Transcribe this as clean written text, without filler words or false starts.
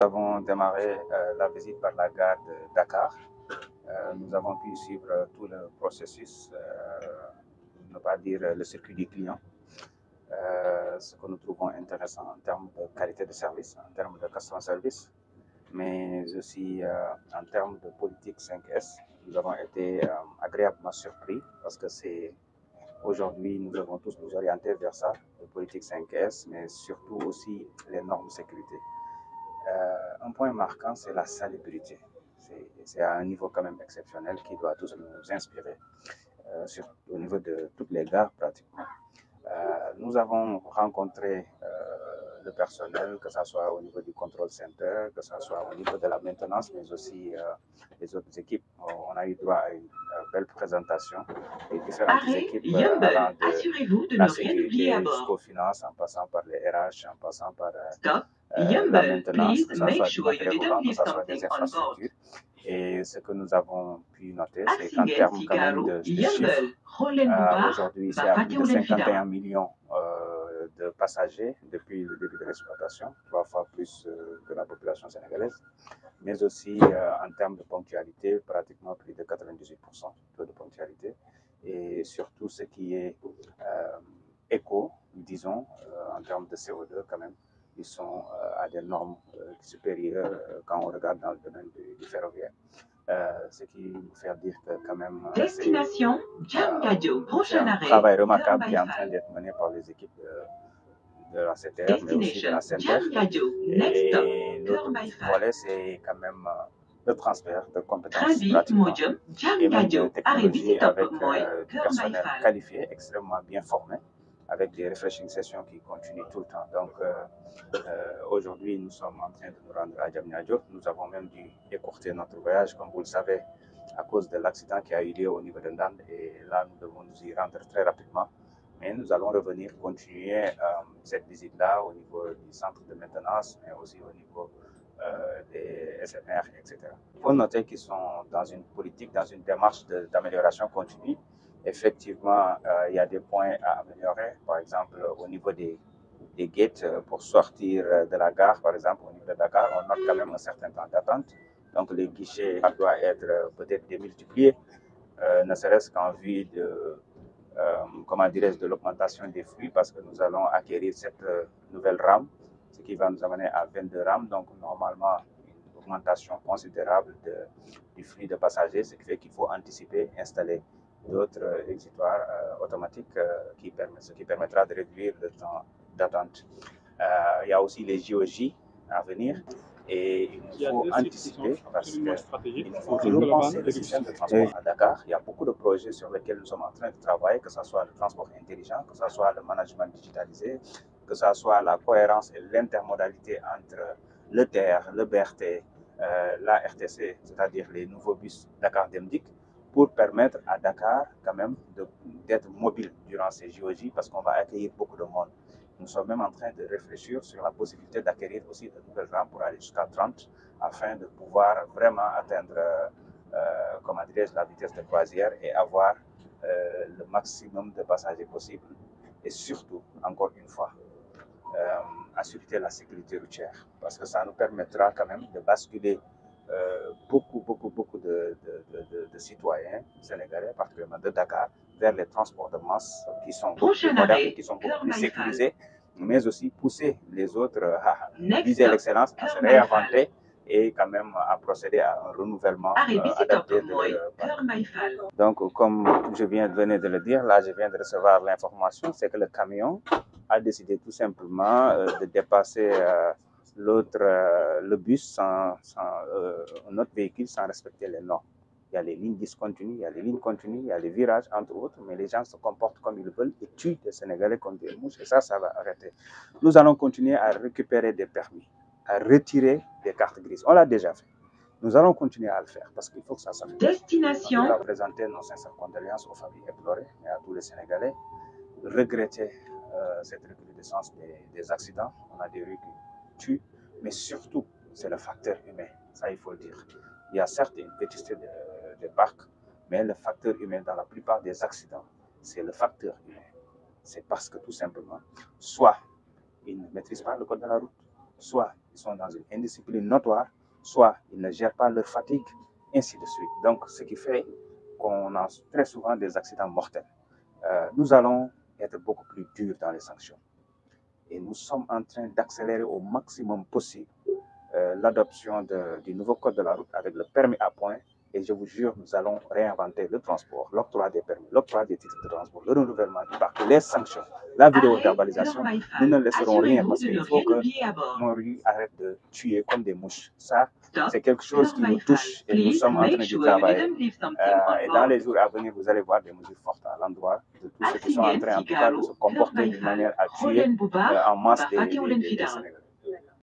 avons démarré la visite par la gare de Dakar. Nous avons pu suivre tout le processus, ne pas dire le circuit du client, ce que nous trouvons intéressant en termes de qualité de service, en termes de customer service, mais aussi en termes de politique 5S. Nous avons été agréablement surpris parce que c'est aujourd'hui, nous devons tous nous orienter vers ça, la politique 5S, mais surtout aussi les normes de sécurité. Un point marquant, c'est la salubrité. C'est à un niveau quand même exceptionnel qui doit tous nous inspirer, au niveau de toutes les gares pratiquement. Nous avons rencontré le personnel, que ce soit au niveau du control center, que ce soit au niveau de la maintenance, mais aussi les autres équipes. On a eu droit à une belle présentation des différentes équipes allant de la sécurité jusqu'aux finances, en passant par les RH, en passant par la maintenance, que ce soit du matériel roulant, que ce soit des infrastructures. Et ce que nous avons pu noter, c'est qu'en termes quand même de chiffres, aujourd'hui, c'est à plus de 51 millions de passagers depuis le début de l'exploitation, 3 fois plus que la population sénégalaise, mais aussi en termes de ponctualité, pratiquement plus de 98% de ponctualité, et surtout ce qui est éco, disons, en termes de CO2 quand même, ils sont à des normes supérieures quand on regarde dans le domaine du ferroviaire. Ce qui nous fait dire que quand même Destination Diamniadio, prochain arrêt, un travail remarquable qui est en train d'être mené par les équipes de la CTR, mais aussi de la CNTR. Et l'autre volet, c'est quand même le transfert de compétences pratiquement et même de technologies avec du personnel qualifié, extrêmement bien formé, avec des refreshing sessions qui continuent tout le temps. Donc aujourd'hui, nous sommes en train de nous rendre à Diamniadio. Nous avons même dû écourter notre voyage, comme vous le savez, à cause de l'accident qui a eu lieu au niveau de Ndande. Et là, nous devons nous y rendre très rapidement. Mais nous allons revenir continuer cette visite-là au niveau du centre de maintenance, mais aussi au niveau des SMR, etc. Il faut noter qu'ils sont dans une politique, dans une démarche d'amélioration continue. Effectivement, il y a des points à améliorer, par exemple au niveau des gates pour sortir de la gare, par exemple au niveau de Dakar, on note quand même un certain temps d'attente. Donc le guichet doit être peut-être démultiplié, ne serait-ce qu'en vue de comment dirais-je, de l'augmentation des flux, parce que nous allons acquérir cette nouvelle rame, ce qui va nous amener à 22 rames, donc normalement une augmentation considérable du flux de passagers, ce qui fait qu'il faut anticiper, installer d'autres exutoires automatiques, ce qui permettra de réduire le temps d'attente. Il y a aussi les JOJ à venir. Et il nous faut anticiper parce qu'il faut repenser le système de transport à Dakar. Il y a beaucoup de projets sur lesquels nous sommes en train de travailler, que ce soit le transport intelligent, que ce soit le management digitalisé, que ce soit la cohérence et l'intermodalité entre le TER, le BRT, la RTC, c'est-à-dire les nouveaux bus Dakar Demdik, pour permettre à Dakar quand même d'être mobile durant ces JOJ parce qu'on va accueillir beaucoup de monde. Nous sommes même en train de réfléchir sur la possibilité d'acquérir aussi de nouvelles rames pour aller jusqu'à 30 afin de pouvoir vraiment atteindre comment dirais-je, la vitesse de croisière et avoir le maximum de passagers possible et surtout, encore une fois, assurer la sécurité routière parce que ça nous permettra quand même de basculer beaucoup de citoyens sénégalais, particulièrement de Dakar, vers les transports de masse qui sont beaucoup plus modernes, qui sont beaucoup plus sécurisés, mais aussi pousser les autres à viser l'excellence, à se réinventer et quand même à procéder à un renouvellement adapté de leur parc. Donc, comme je venais de le dire, là je viens de recevoir l'information, c'est que le camion a décidé tout simplement de dépasser le bus un autre véhicule sans respecter les normes. Il y a les lignes discontinues, il y a les lignes continues, il y a les virages, entre autres, mais les gens se comportent comme ils veulent et tuent les Sénégalais comme des mouches, et ça va arrêter. Nous allons continuer à récupérer des permis, à retirer des cartes grises. On l'a déjà fait. Nous allons continuer à le faire parce qu'il faut que ça s'améliore. Destination. On va présenter nos sincères condoléances aux familles éplorées et à tous les Sénégalais. Regretter cette recrudescence des accidents. On a des rues qui tuent, mais surtout, c'est le facteur humain. Ça, il faut le dire. Il y a certes une vétusté des parcs, mais le facteur humain dans la plupart des accidents, c'est le facteur humain. C'est parce que tout simplement, soit ils ne maîtrisent pas le code de la route, soit ils sont dans une indiscipline notoire, soit ils ne gèrent pas leur fatigue, ainsi de suite. Donc, ce qui fait qu'on a très souvent des accidents mortels. Nous allons être beaucoup plus durs dans les sanctions. Et nous sommes en train d'accélérer au maximum possible l'adoption du nouveau code de la route avec le permis à points. Et je vous jure, nous allons réinventer le transport, l'octroi des permis, l'octroi des titres de transport, le renouvellement du parc, les sanctions, la vidéo-verbalisation. Nous ne laisserons rien parce qu'il faut que nos rues arrêtent de tuer comme des mouches. Ça, c'est quelque chose qui nous touche et nous sommes en train d'y travailler. Et dans les jours à venir, vous allez voir des mesures fortes à l'endroit de tous ceux qui sont en train, en tout cas, de se comporter d'une manière à tuer en masse des Sénégalais.